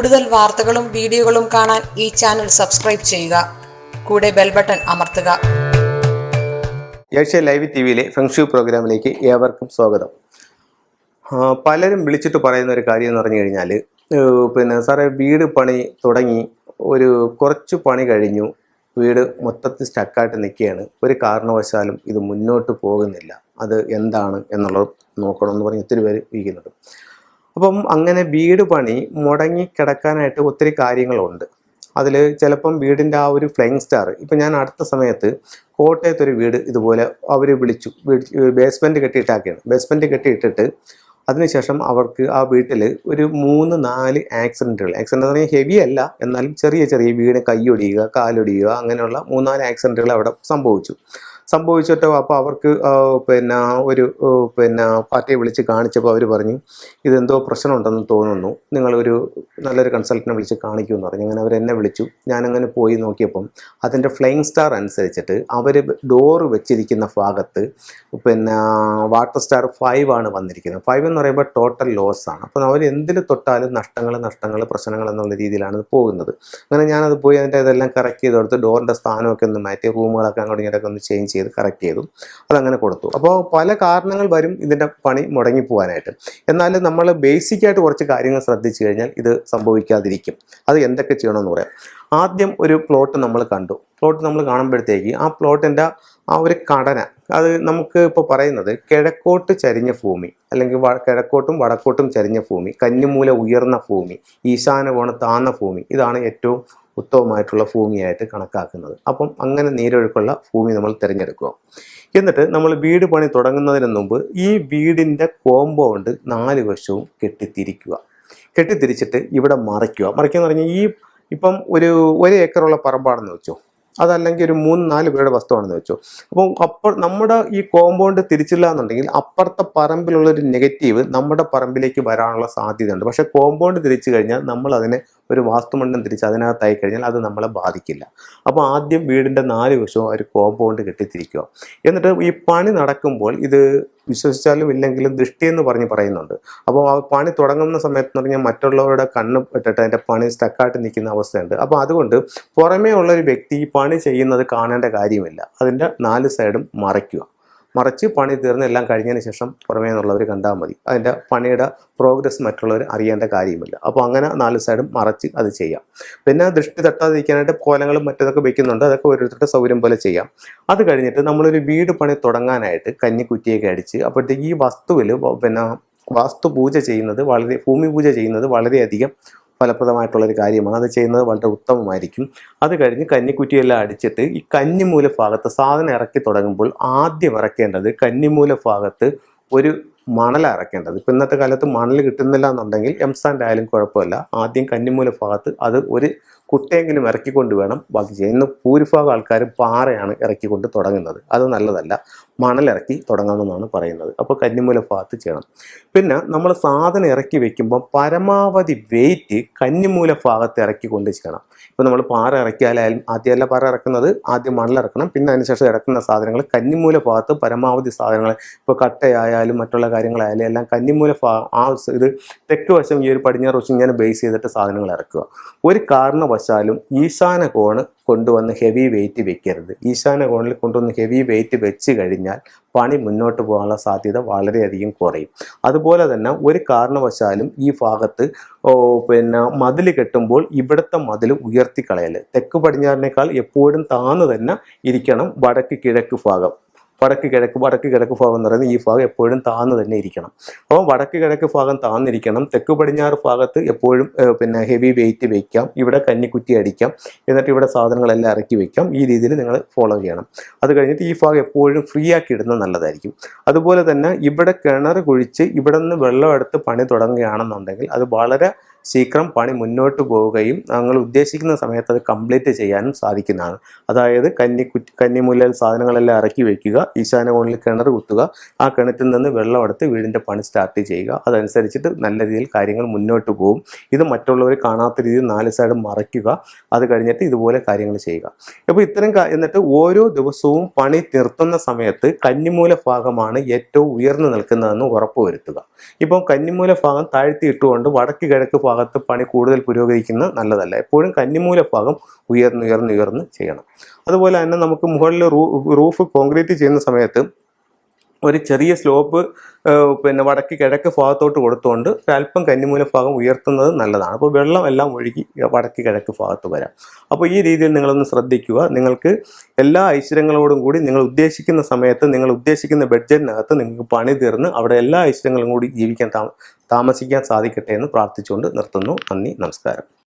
കൂടുതൽ വാർത്തകളും വീഡിയോകളും കാണാൻ ഈ ചാനൽ സബ്സ്ക്രൈബ് ചെയ്യുക. കൂടെ ബെൽ ബട്ടൺ അമർത്തുക. ഏഷ്യ ലൈവ് ടിവിയിലെ ഫെങ്ഷു പ്രോഗ്രാമിലേക്ക് ഏവർക്കും സ്വാഗതം. പലരും വിളിച്ചിട്ട് പറയുന്ന ഒരു കാര്യം എന്ന് പറഞ്ഞു കഴിഞ്ഞാൽ, സാറേ വീട് പണി തുടങ്ങി, കുറച്ച് പണി കഴിഞ്ഞു, വീട് മൊത്തത്തിൽ സ്റ്റക്കായിട്ട് നിൽക്കുകയാണ്, ഒരു കാരണവശാലും ഇത് മുന്നോട്ട് പോകുന്നില്ല, അത് എന്താണ് എന്നുള്ളത് നോക്കണമെന്ന് പറഞ്ഞ് ഒത്തിരി പേര് ഇരിക്കുന്നുണ്ട്. അപ്പം അങ്ങനെ വീട് പണി മുടങ്ങി കിടക്കാനായിട്ട് ഒത്തിരി കാര്യങ്ങളുണ്ട്. അതിൽ ചിലപ്പം വീടിൻ്റെ ആ ഒരു ഫ്ലൈങ് സ്റ്റാർ, ഇപ്പം ഞാൻ അടുത്ത സമയത്ത് കോട്ടയത്തൊരു വീട് ഇതുപോലെ അവർ വിളിച്ചു, ബേസ്മെൻറ്റ് കെട്ടിയിട്ടാക്കിയാണ്. ബേസ്മെൻറ്റ് കെട്ടിയിട്ടിട്ട് അതിനുശേഷം അവർക്ക് ആ വീട്ടിൽ ഒരു 3-4 ആക്സിഡൻറ്റുകൾ എന്ന് പറഞ്ഞാൽ ഹെവി അല്ല, എന്നാലും ചെറിയ ചെറിയ വീട് കൈയൊടിയുക, കാലൊടിയുക, അങ്ങനെയുള്ള 3-4 ആക്സിഡൻറ്റുകൾ അവിടെ സംഭവിച്ചിട്ടോ. അപ്പോൾ അവർക്ക് ഒരു പാർട്ടിയെ വിളിച്ച് കാണിച്ചപ്പോൾ അവർ പറഞ്ഞു, ഇതെന്തോ പ്രശ്നമുണ്ടെന്ന് തോന്നുന്നു, നിങ്ങളൊരു നല്ലൊരു കൺസൾട്ടനെ വിളിച്ച് കാണിക്കുമെന്ന് പറഞ്ഞു. അങ്ങനെ അവരെന്നെ വിളിച്ചു. ഞാനങ്ങനെ പോയി നോക്കിയപ്പം അതിൻ്റെ ഫ്ലൈങ് സ്റ്റാർ അനുസരിച്ചിട്ട് അവർ ഡോറ് വെച്ചിരിക്കുന്ന ഭാഗത്ത് വാട്ടർ സ്റ്റാർ 5 ആണ് വന്നിരിക്കുന്നത്. 5 എന്ന് പറയുമ്പോൾ ടോട്ടൽ ലോസ് ആണ്. അപ്പം അവർ എന്തിൽ തൊട്ടാലും നഷ്ടങ്ങൾ പ്രശ്നങ്ങൾ എന്നുള്ള രീതിയിലാണ് പോകുന്നത്. അങ്ങനെ ഞാനത് പോയി അതിൻ്റെ ഇതെല്ലാം കറക്റ്റ് ചെയ്ത് കൊടുത്ത് ഡോറിൻ്റെ സ്ഥാനമൊക്കെ ഒന്ന് മാറ്റി, റൂമുകളൊക്കെ അങ്ങോട്ടും ഇങ്ങോട്ടൊക്കെ ഒന്ന് ചേഞ്ച് ചെയ്ത് കറക്റ്റ് ചെയ്തു, അതങ്ങനെ കൊടുത്തു. അപ്പോൾ പല കാരണങ്ങൾ വരും ഇതിൻ്റെ പണി മുടങ്ങിപ്പോവാനായിട്ട്. എന്നാലും നമ്മൾ ബേസിക്കായിട്ട് കുറച്ച് കാര്യങ്ങൾ ശ്രദ്ധിച്ചു കഴിഞ്ഞാൽ ഇത് സംഭവിക്കാതിരിക്കും. അത് എന്തൊക്കെ ചെയ്യണമെന്ന് പറയാം. ആദ്യം ഒരു പ്ലോട്ട് നമ്മൾ കണ്ടു. പ്ലോട്ട് നമ്മൾ കാണുമ്പോഴത്തേക്ക് ആ പ്ലോട്ടിൻ്റെ ആ ഒരു ഘടന, അത് നമുക്ക് ഇപ്പോൾ പറയുന്നത് കിഴക്കോട്ട് ചരിഞ്ഞ ഭൂമി, അല്ലെങ്കിൽ കിഴക്കോട്ടും വടക്കോട്ടും ചരിഞ്ഞ ഭൂമി, കന്നിമൂല ഉയർന്ന ഭൂമി, ഈശാനകോണം താഴ്ന്ന ഭൂമി, ഇതാണ് ഏറ്റവും ഉത്തമമായിട്ടുള്ള ഭൂമിയായിട്ട് കണക്കാക്കുന്നത്. അപ്പം അങ്ങനെ നീരൊഴുക്കുള്ള ഭൂമി നമ്മൾ തിരഞ്ഞെടുക്കുക. എന്നിട്ട് നമ്മൾ വീട് പണി തുടങ്ങുന്നതിന് മുമ്പ് ഈ വീടിൻ്റെ കോമ്പൗണ്ട് 4 വശവും കെട്ടിത്തിരിച്ചിട്ട് ഇവിടെ മറയ്ക്കുക എന്ന് പറഞ്ഞാൽ, ഇപ്പം ഒരു ഏക്കറുള്ള പറമ്പാണെന്ന് വെച്ചോ, അതല്ലെങ്കിൽ ഒരു 3-4 പേരുടെ വസ്തുവാണെന്ന് വെച്ചോ. അപ്പോൾ നമ്മുടെ ഈ കോമ്പൗണ്ട് തിരിച്ചില്ല എന്നുണ്ടെങ്കിൽ അപ്പുറത്തെ പറമ്പിലുള്ളൊരു നെഗറ്റീവ് നമ്മുടെ പറമ്പിലേക്ക് വരാനുള്ള സാധ്യതയുണ്ട്. പക്ഷേ കോമ്പൗണ്ട് തിരിച്ചു കഴിഞ്ഞാൽ നമ്മൾ അതിനെ ഒരു വാസ്തുമണ്ഡലം തിരിച്ച് അതിനകത്തായി കഴിഞ്ഞാൽ അത് നമ്മളെ ബാധിക്കില്ല. അപ്പോൾ ആദ്യം വീടിൻ്റെ 4 വശവും ഒരു കോമ്പൗണ്ട് കെട്ടിത്തിരിക്കുക. എന്നിട്ട് ഈ പണി നടക്കുമ്പോൾ, ഇത് വിശ്വസിച്ചാലും ഇല്ലെങ്കിലും ദൃഷ്ടിയെന്ന് പറയുന്നുണ്ട്. അപ്പോൾ ആ പണി തുടങ്ങുന്ന സമയത്ത് എന്ന് പറഞ്ഞാൽ മറ്റുള്ളവരുടെ കണ്ണ് പെട്ടിട്ട് അതിൻ്റെ പണി സ്റ്റക്കായിട്ട് നിൽക്കുന്ന അവസ്ഥയുണ്ട്. അപ്പോൾ അതുകൊണ്ട് പുറമേ ഉള്ളൊരു വ്യക്തി ഈ പണി ചെയ്യുന്നത് കാണേണ്ട കാര്യമില്ല. അതിൻ്റെ 4 സൈഡും മറച്ച് പണി തീർന്ന് എല്ലാം കഴിഞ്ഞതിന് ശേഷം പുറമേ നിന്നുള്ളവർ കണ്ടാൽ മതി. അതിൻ്റെ പണിയുടെ പ്രോഗ്രസ് മറ്റുള്ളവർ അറിയേണ്ട കാര്യമില്ല. അപ്പോൾ അങ്ങനെ 4 സൈഡും മറച്ച് അത് ചെയ്യാം. പിന്നെ ദൃഷ്ടി തട്ടാതിരിക്കാനായിട്ട് കോലങ്ങളും മറ്റതൊക്കെ വെക്കുന്നുണ്ട്. അതൊക്കെ ഓരോരുത്തരുടെ സൗകര്യം പോലെ ചെയ്യാം. അത് കഴിഞ്ഞിട്ട് നമ്മളൊരു വീട് പണി തുടങ്ങാനായിട്ട് കന്നിക്കുറ്റിയൊക്കെ അടിച്ച്, അപ്പോഴത്തേക്ക് ഈ വസ്തുവിൽ ഭൂമി പൂജ ചെയ്യുന്നത് വളരെയധികം ഫലപ്രദമായിട്ടുള്ളൊരു കാര്യമാണ്. അത് ചെയ്യുന്നത് വളരെ ഉത്തമമായിരിക്കും. അത് കഴിഞ്ഞ് കന്നിക്കുറ്റിയെല്ലാം അടിച്ചിട്ട് ഈ കന്നിമൂല ഭാഗത്ത് സാധനം ഇറക്കി തുടങ്ങുമ്പോൾ ആദ്യം ഇറക്കേണ്ടത് കന്നിമൂല ഭാഗത്ത് ഒരു മണലാണ് ഇറക്കേണ്ടത്. ഇപ്പം ഇന്നത്തെ കാലത്ത് മണൽ കിട്ടുന്നില്ല എന്നുണ്ടെങ്കിൽ എംസാൻഡ് ആയാലും കുഴപ്പമില്ല. ആദ്യം കന്നിമൂല ഭാഗത്ത് അത് ഒരു കുട്ടയെങ്കിലും ഇറക്കിക്കൊണ്ട് വേണം ബാക്കി ചെയ്യാൻ. ഇന്ന് ഭൂരിഭാഗം ആൾക്കാർ പാറയാണ് ഇറക്കിക്കൊണ്ട് തുടങ്ങുന്നത്. അത് നല്ലതല്ല. മണലിറക്കി തുടങ്ങണമെന്നാണ് പറയുന്നത്. അപ്പോൾ കന്നിമൂല ഭാഗത്ത് ചെയ്യണം. പിന്നെ നമ്മൾ സാധനം ഇറക്കി വെക്കുമ്പോൾ പരമാവധി വെയിറ്റ് കന്നിമൂല ഭാഗത്ത് ഇറക്കിക്കൊണ്ട് ചെയ്യണം. ഇപ്പോൾ നമ്മൾ പാറ ഇറക്കിയാലായാലും ആദ്യമല്ല പാറ ഇറക്കുന്നത്, ആദ്യം മണലിറക്കണം. പിന്നെ അതിനുശേഷം ഇറക്കുന്ന സാധനങ്ങൾ കന്നിമൂല ഭാഗത്ത് പരമാവധി സാധനങ്ങൾ, ഇപ്പോൾ കട്ടയായാലും മറ്റുള്ള കാര്യങ്ങളായാലും എല്ലാം കന്നിമൂല ഇത് തെക്ക് വശം ഈ ഒരു പടിഞ്ഞാറ് വശം ഇങ്ങനെ ബേസ് ചെയ്തിട്ട് സാധനങ്ങൾ ഇറക്കുക. ഒരു കാരണവശാലും ഈശാന കോണ് കൊണ്ടുവന്ന് ഹെവി വെയിറ്റ് വെക്കരുത്. ഈശാന കോണിൽ കൊണ്ടുവന്ന് ഹെവി വെയിറ്റ് വെച്ച് കഴിഞ്ഞാൽ പണി മുന്നോട്ട് പോകാനുള്ള സാധ്യത വളരെയധികം കുറയും. അതുപോലെ തന്നെ ഒരു കാരണവശാലും ഈ ഭാഗത്ത് മതിൽ കെട്ടുമ്പോൾ ഇവിടുത്തെ മതിൽ ഉയർത്തിക്കളയൽ. തെക്ക് പടിഞ്ഞാറിനേക്കാൾ എപ്പോഴും താഴ്ന്നു തന്നെ ഇരിക്കണം. വടക്ക് കിഴക്ക് ഭാഗം എന്ന് പറയുന്നത് ഈ ഭാഗം എപ്പോഴും താഴ്ന്നു തന്നെ ഇരിക്കണം. അപ്പോൾ വടക്ക് കിഴക്ക് ഭാഗം താഴ്ന്നിരിക്കണം. തെക്ക് പടിഞ്ഞാറ് ഭാഗത്ത് എപ്പോഴും ഹെവി വെയിറ്റ് വയ്ക്കാം. ഇവിടെ കന്നിക്കുറ്റി അടിക്കാം. എന്നിട്ട് ഇവിടെ സാധനങ്ങളെല്ലാം ഇറക്കി വയ്ക്കാം. ഈ രീതിയിൽ നിങ്ങൾ ഫോളോ ചെയ്യണം. അത് കഴിഞ്ഞിട്ട് ഈ ഭാഗം എപ്പോഴും ഫ്രീ ആക്കി ഇടുന്നത് നല്ലതായിരിക്കും. അതുപോലെ തന്നെ ഇവിടെ കിണർ കുഴിച്ച് ഇവിടെ നിന്ന് വെള്ളം എടുത്ത് പണി തുടങ്ങുകയാണെന്നുണ്ടെങ്കിൽ അത് വളരെ ശീഘ്രം പണി മുന്നോട്ട് പോവുകയും നിങ്ങൾ ഉദ്ദേശിക്കുന്ന സമയത്ത് അത് കംപ്ലീറ്റ് ചെയ്യാനും സാധിക്കുന്നതാണ്. അതായത് കന്നിമൂലയിൽ സാധനങ്ങളെല്ലാം ഇറക്കി വയ്ക്കുക, ഈശാനകോണിൽ കിണർ കുത്തുക, ആ കിണറ്റിൽ നിന്ന് വെള്ളം എടുത്ത് വീടിൻ്റെ പണി സ്റ്റാർട്ട് ചെയ്യുക. അതനുസരിച്ചിട്ട് നല്ല രീതിയിൽ കാര്യങ്ങൾ മുന്നോട്ട് പോകും. ഇത് മറ്റുള്ളവർ കാണാത്ത രീതിയിൽ 4 സൈഡും മറയ്ക്കുക. അത് കഴിഞ്ഞിട്ട് ഇതുപോലെ കാര്യങ്ങൾ ചെയ്യുക. അപ്പോൾ എന്നിട്ട് ഓരോ ദിവസവും പണി നിർത്തുന്ന സമയത്ത് കന്നിമൂല ഭാഗമാണ് ഏറ്റവും ഉയർന്നു നിൽക്കുന്നതെന്ന് ഉറപ്പുവരുത്തുക. ഇപ്പം കന്നിമൂല ഭാഗം താഴ്ത്തി ഇട്ടുകൊണ്ട് വടക്ക് കിഴക്ക് ഭാഗത്ത് പണി കൂടുതൽ പുരോഗമിക്കുന്ന നല്ലതല്ല. എപ്പോഴും കന്നിമൂല ഭാഗം ഉയർന്ന് ചെയ്യണം. അതുപോലെ തന്നെ നമുക്ക് മുകളിൽ റൂഫ് കോൺക്രീറ്റ് ചെയ്യുന്ന സമയത്ത് ഒരു ചെറിയ സ്ലോപ്പ് പിന്നെ വടക്ക് കിഴക്ക് ഭാഗത്തോട്ട് കൊടുത്തുകൊണ്ട് ഒരല്പം കന്നിമൂല ഭാഗം ഉയർത്തുന്നത് നല്ലതാണ്. അപ്പോൾ വെള്ളം എല്ലാം ഒഴുകി വടക്ക് കിഴക്ക് ഭാഗത്ത് വരാം. അപ്പോൾ ഈ രീതിയിൽ നിങ്ങളൊന്ന് ശ്രദ്ധിക്കുക. നിങ്ങൾക്ക് എല്ലാ ഐശ്വര്യങ്ങളോടും കൂടി നിങ്ങൾ ഉദ്ദേശിക്കുന്ന സമയത്ത് നിങ്ങൾ ഉദ്ദേശിക്കുന്ന ബഡ്ജറ്റിനകത്ത് നിങ്ങൾക്ക് പണി തീർന്ന് അവിടെ എല്ലാ ഐശ്വര്യങ്ങളും കൂടി ജീവിക്കാൻ താമസിക്കാൻ സാധിക്കട്ടെ എന്ന് പ്രാർത്ഥിച്ചുകൊണ്ട് നിർത്തുന്നു. നന്ദി, നമസ്കാരം.